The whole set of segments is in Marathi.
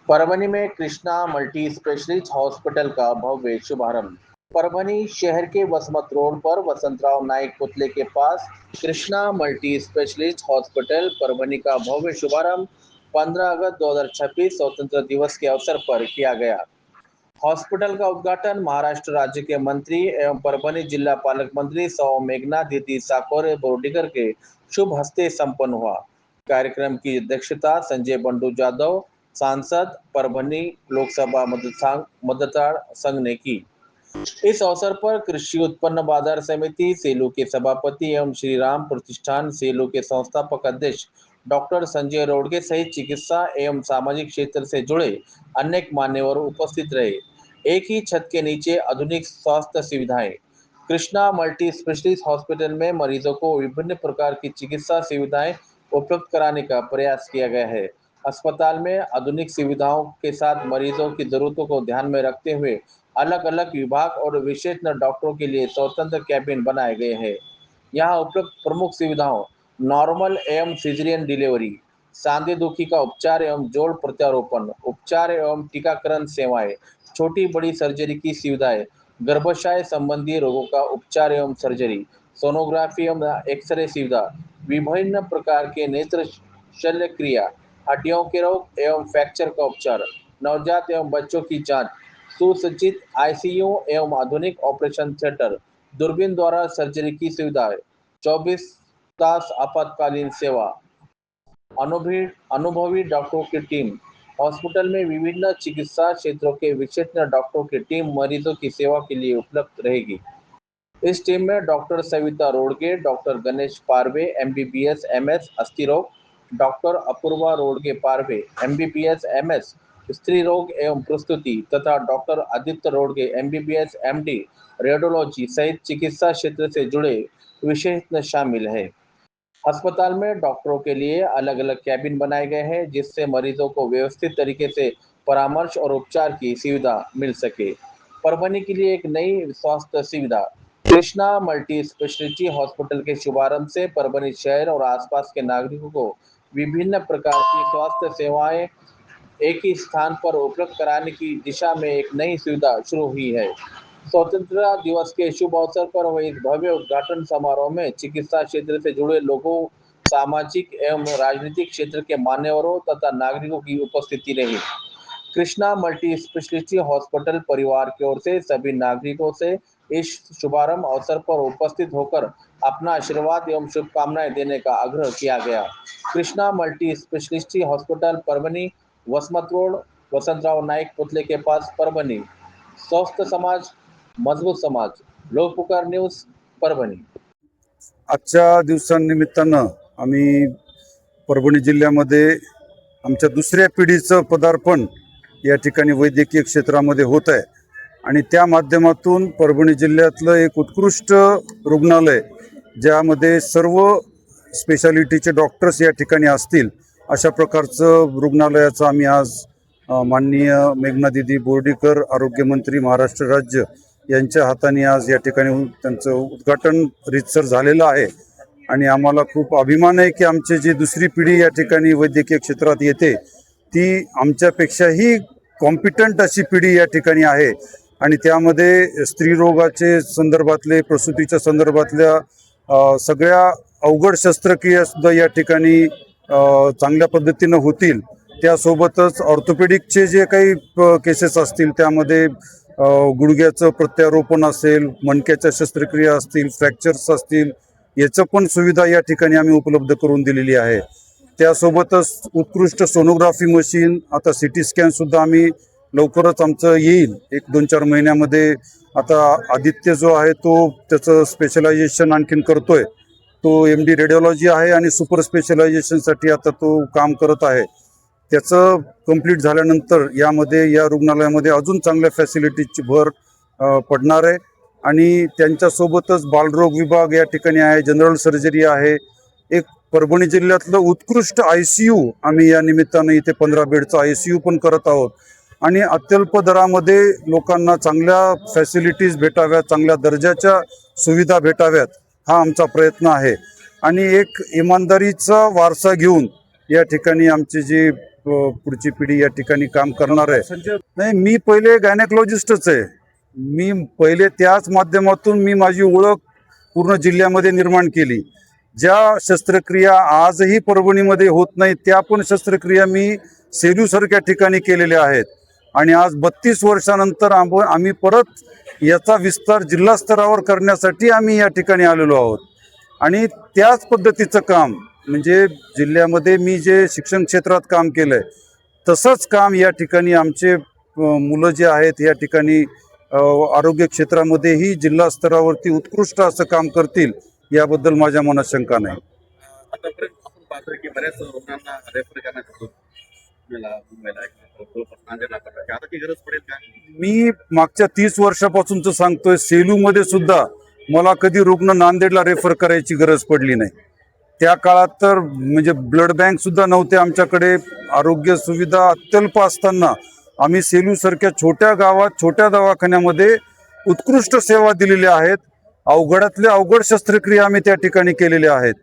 परभनी में कृष्णा मल्टी स्पेशलिस्ट हॉस्पिटल का भव्य शुभारंभ। परभनी शहर के वसमत रोड पर वसंतराव नाइक पुतले के पास Krishna multi specialist hospital Parbhani का भव्य शुभारंभ 15 अगस्त 2026 स्वतंत्रता दिवस के अवसर पर किया गया। हॉस्पिटल का उद्घाटन महाराष्ट्र राज्य के मंत्री एवं परभनी जिला पालक मंत्री सौ मेघना दीदी साकोरे बोर्डीकर के शुभ हस्ते संपन्न हुआ। कार्यक्रम की अध्यक्षता संजय बंडू जाधव, सांसद परभनी लोकसभा मतदार संघ ने की। इस अवसर पर कृषि उत्पन्न बाजार समिति सेलू के सभापति एवं श्री राम प्रतिष्ठान सेलू के संस्थापक अध्यक्ष डॉक्टर संजय रोडगे सहित चिकित्सा एवं सामाजिक क्षेत्र से जुड़े अनेक मान्यवर उपस्थित रहे। एक ही छत के नीचे आधुनिक स्वास्थ्य सुविधाएं। कृष्णा मल्टी स्पेशलिस्ट हॉस्पिटल में मरीजों को विभिन्न प्रकार की चिकित्सा सुविधाएं उपलब्ध कराने का प्रयास किया गया है। अस्पताल में आधुनिक सुविधाओं के साथ मरीजों की जरूरतों को ध्यान में रखते हुए अलग अलग विभाग और विशेषज्ञ डॉक्टरों के लिए स्वतंत्र कैबिन बनाए गए हैं। यहाँ उपलब्ध प्रमुख सुविधाओं नॉर्मल एवं सिजेरियन डिलीवरी, सांधे दुखी का उपचार एवं जोड़ प्रत्यारोपण उपचार एवं टीकाकरण सेवाएं, छोटी बड़ी सर्जरी की सुविधाएं, गर्भाशय संबंधी रोगों का उपचार एवं सर्जरी, सोनोग्राफी एवं एक्सरे सुविधा, विभिन्न प्रकार के नेत्र शल्य क्रिया, हड्डियों के रोग एवं फ्रैक्चर का उपचार, नवजात एवं बच्चों की जांच, सुसज्जित आईसीयू एवं आधुनिक ऑपरेशन थिएटर, दूरबीन द्वारा सर्जरी की सुविधाएं, 24 तास आपातकालीन सेवा, अनुभवी डॉक्टरों की टीम। हॉस्पिटल में विभिन्न चिकित्सा क्षेत्रों के विशेषज्ञ डॉक्टरों की टीम मरीजों की सेवा के लिए उपलब्ध रहेगी। इस टीम में डॉक्टर सविता रोडगे, डॉक्टर गणेश पारवे एमबीबीएस एमएस अस्थि रोग, डॉक्टर अपूर्वा रोडगे पारवे एमबीबीएस एमएस स्त्री रोग एवं प्रस्तुति तथा डॉक्टर आदित्य रोडगे एमबीबीएस एमडी रेडियोलॉजी सहित चिकित्सा क्षेत्र से जुड़े विशेषज्ञ शामिल हैं। अस्पताल में डॉक्टरों के लिए अलग अलग कैबिन बनाए गए हैं जिससे मरीजों को व्यवस्थित तरीके से परामर्श और उपचार की सुविधा मिल सके। परभनी के लिए एक नई स्वास्थ्य सुविधा कृष्णा मल्टी स्पेशलिटी हॉस्पिटल के शुभारंभ से परभनी शहर और आसपास के नागरिकों को विभिन्न प्रकार की स्वास्थ्य सेवाएं एक ही स्थान पर उपलब्ध कराने की दिशा में एक नई सुविधा शुरू हुई है। स्वतंत्रता दिवस के शुभ अवसर पर हुए इस भव्य उद्घाटन समारोह में चिकित्सा क्षेत्र से जुड़े लोगों, सामाजिक एवं राजनीतिक क्षेत्र के मान्यवरों तथा नागरिकों की उपस्थिति रही। कृष्णा मल्टी स्पेशलिटी हॉस्पिटल परिवार की ओर से सभी नागरिकों से इस शुभारंभ अवसर पर उपस्थित होकर अपना आशीर्वाद एवं शुभकामनाएं देने का आग्रह किया गया। Krishna multi speciality hospital Parbhani, Vasmat road, Vasantrao Naik पुतले के पास, परभणी। स्वस्थ समाज मजबूत समाज, लोकपुकार न्यूज परभणी। आजच्या दिवसानिमित्तानं आम्ही परभणी जिल्ह्यामध्ये आमच्या दुसऱ्या पिढीचं पदार्पण या ठिकाणी वैद्यकीय क्षेत्रामध्ये होत आहे आणि त्या माध्यमातून परभणी जिल्ह्यातलं एक उत्कृष्ट रुग्णालय ज्यामध्ये सर्व स्पेशालिटीचे डॉक्टर्स या ठिकाणी असतील अशा प्रकारचं रुग्णालयाचं आम्ही आज माननीय मेघना दीदी बोर्डीकर आरोग्यमंत्री महाराष्ट्र राज्य यांच्या हाताने आज या ठिकाणी त्यांचं उद्घाटन रीतसर झालेलं आहे आणि आम्हाला खूप अभिमान आहे की आमची जी दुसरी पिढी या ठिकाणी वैद्यकीय क्षेत्रात येते ती आमच्यापेक्षाही कॉम्पिटंट अशी पिढी या ठिकाणी आहे आणि त्यामध्ये स्त्रीरोगाचे संदर्भातले प्रसूतीच्या संदर्भातल्या सगळ्या अवघड शस्त्रक्रिया सुद्धा या ठिकाणी चांगल्या पद्धतीनं होतील। त्यासोबतच ऑर्थोपेडिकचे जे काही केसेस असतील त्यामध्ये गुडघ्याचं प्रत्यारोपण असेल, मणक्याच्या शस्त्रक्रिया असतील, फ्रॅक्चर्स असतील, याचं पण सुविधा या ठिकाणी आम्ही उपलब्ध करून दिलेली आहे। त्यासोबतच उत्कृष्ट सोनोग्राफी मशीन, आता सिटी स्कॅन सुद्धा आम्ही लवकरच आमचं येईल 1-2-4 महिन्यामध्ये। आता आदित्य जो आहे तो त्याचं स्पेशलायझेशन आणखीन करतोय, तो एमडी रेडिओलॉजी आहे आणि सुपर स्पेशलायझेशनसाठी आता तो काम करत आहे। त्याचं कंप्लीट झाल्यानंतर या रुग्णालयामध्ये अजून चांगल्या फॅसिलिटीजची भर पडणार आहे आणि त्यांच्यासोबतच बालरोग विभाग या ठिकाणी आहे, जनरल सर्जरी आहे, एक परभणी जिल्ह्यातलं उत्कृष्ट आयसीयू आम्ही या निमित्तानं इथे 15 बेडचा आयसीयू पण करत आहोत आणि अत्यल्प दरामध्ये लोकांना चांगल्या फॅसिलिटीज भेटाव्यात, चांगल्या दर्जाच्या सुविधा भेटाव्यात हा आमचा प्रयत्न आहे आणि एक इमानदारीचा वारसा घेऊन या ठिकाणी आमची जी पुढची पिढी या ठिकाणी काम करणार आहे. नाही, मी पहिले गायनेकॉलॉजिस्टच आहे. मी पहिले त्याच माध्यमातून मी माझी ओळख पूर्ण जिल्ह्यामध्ये निर्माण केली. ज्या शस्त्रक्रिया आजही परभणीमध्ये होत नाही त्या पण शस्त्रक्रिया मी सेलूसारख्या ठिकाणी केलेल्या आहेत. आणि आज 32 वर्षानंतर आम्ही परत याचा विस्तार जिल्हा स्तरावर करण्यासाठी आम्ही या ठिकाणी आलेलो आहोत. आणि त्याच पद्धतीचं काम म्हणजे जिल्ह्यामध्ये मी जे शिक्षण क्षेत्रात काम केलं आहे तसंच काम या ठिकाणी आमचे मुलं जे आहेत या ठिकाणी आरोग्य क्षेत्रामध्येही जिल्हा स्तरावरती उत्कृष्ट असं काम करतील याबद्दल माझ्या मनात शंका नाही. आतापर्यंत आपण पाहतोय की बऱ्याच रुग्णांना रेफर करण्यात येतो मुंबईला आता ती गरज पडेल का? मी मागच्या 30 वर्षापासूनच सांगतोय, सेलूमध्ये सुद्धा मला कधी रुग्ण नांदेडला रेफर करायची गरज पडली नाही. त्या काळात तर म्हणजे ब्लड बँक सुद्धा नव्हते आमच्याकडे. आरोग्य सुविधा अत्यल्प असताना आम्ही सेलूसारख्या छोट्या गावात छोट्या दवाखान्यामध्ये उत्कृष्ट सेवा दिलेल्या आहेत. अवघडातल्या अवघड शस्त्रक्रिया आम्ही त्या ठिकाणी केलेल्या आहेत.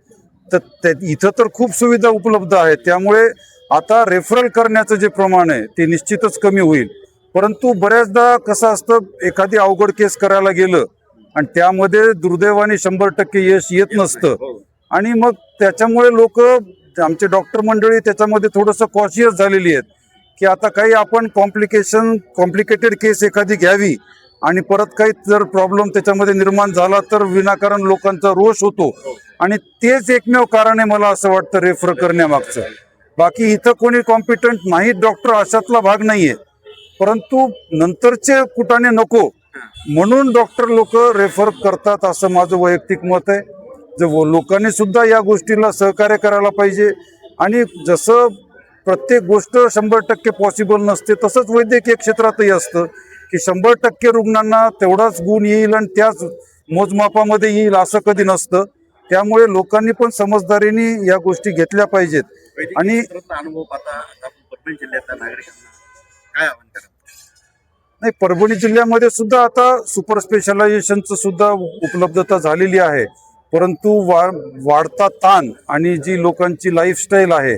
तर इथं तर खूप सुविधा उपलब्ध आहेत. त्यामुळे आता रेफरल करण्याचं जे प्रमाण आहे ते निश्चितच कमी होईल. परंतु बऱ्याचदा कसं असतं, एखादी अवघड केस करायला गेलं आणि त्यामध्ये दुर्दैवाने 100% यश येत नसतं. आणि मग त्याच्यामुळे लोक आमचे डॉक्टर मंडळी त्याच्यामध्ये थोडंसं कॉशियस झालेली आहेत की आता काही आपण कॉम्प्लिकेटेड केस एखादी घ्यावी आणि परत काही जर प्रॉब्लेम त्याच्यामध्ये निर्माण झाला तर विनाकारण लोकांचा रोष होतो. आणि तेच एकमेव कारण आहे मला असं वाटतं रेफर करण्यामागचं. बाकी इथं कोणी कॉम्पिटंट नाहीत डॉक्टर अशातला भाग नाहीये. परंतु नंतरचे कुटाने नको म्हणून डॉक्टर लोक रेफर करतात असं माझं वैयक्तिक मत आहे. लोकांनी सुद्धा या गोष्टीला सहकार्य करायला पाहिजे. आणि जसं प्रत्येक गोष्ट 100% पॉसिबल नसते तसंच वैद्यकीय क्षेत्रातही असतं की 100% रुग्णांना तेवढाच गुण येईल आणि त्याच मोजमापामध्ये येईल असं कधी नसतं. त्यामुळे लोकांनी पण समजदारीने या गोष्टी घेतल्या पाहिजेत. आणि अनुभव पाहता परभणी जिल्ह्यातल्या नागरिकांना काय आव्हान करा? नाही, परभणी जिल्ह्यामध्ये सुद्धा आता सुपर स्पेशलायझेशनचं सुद्धा उपलब्धता झालेली आहे. परंतु वाढता ताण आणि जी लोकांची लाईफस्टाईल आहे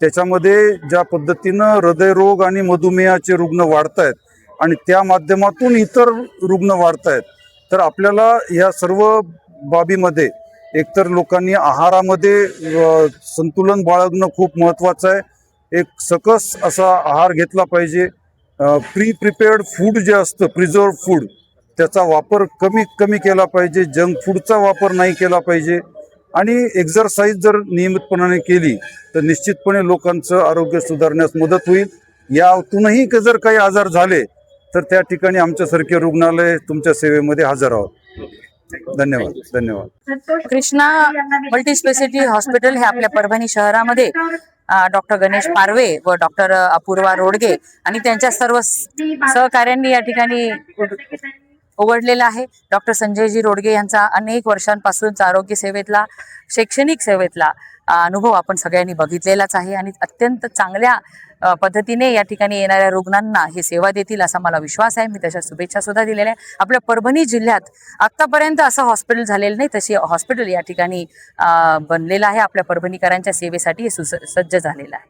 त्याच्यामध्ये ज्या पद्धतीनं हृदयरोग आणि मधुमेहाचे रुग्ण वाढत आहेत आणि त्या माध्यमातून इतर रुग्ण वाढत आहेत, तर आपल्याला या सर्व बाबीमध्ये एकतर लोकांनी आहारामध्ये संतुलन बाळगणं खूप महत्त्वाचं आहे. एक सकस असा आहार घेतला पाहिजे. प्रिपेअर्ड फूड जे असतं, प्रिझर्व फूड, त्याचा वापर कमी केला पाहिजे. जंक फूडचा वापर नाही केला पाहिजे. आणि एक्झरसाईज जर नियमितपणाने केली तर निश्चितपणे लोकांचं आरोग्य सुधारण्यास मदत होईल. यातूनही जर काही आजार झाले तर त्या ठिकाणी आमच्यासारखे रुग्णालय तुमच्या सेवेमध्ये हजर आहोत. धन्यवाद. कृष्णा मल्टीस्पेशालिटी हॉस्पिटल हे आपल्या परभणी शहरामध्ये डॉक्टर गणेश पारवे व डॉक्टर अपूर्वा रोडगे आणि त्यांच्या सर्व सहकार्यांनी या ठिकाणी उघडलेलं आहे. डॉक्टर संजयजी रोडगे यांचा अनेक वर्षांपासूनचा आरोग्य सेवेतला, शैक्षणिक सेवेतला अनुभव आपण सगळ्यांनी बघितलेलाच आहे आणि अत्यंत चांगल्या पद्धतीने या ठिकाणी येणाऱ्या रुग्णांना हे सेवा देतील असा मला विश्वास आहे. मी त्याच्या शुभेच्छा सुद्धा दिलेल्या आहे. आपल्या परभणी जिल्ह्यात आतापर्यंत असं हॉस्पिटल झालेलं नाही, तशी हॉस्पिटल या ठिकाणी बनलेलं आहे. आपल्या परभणीकरांच्या सेवेसाठी हे सुसज्ज झालेलं आहे.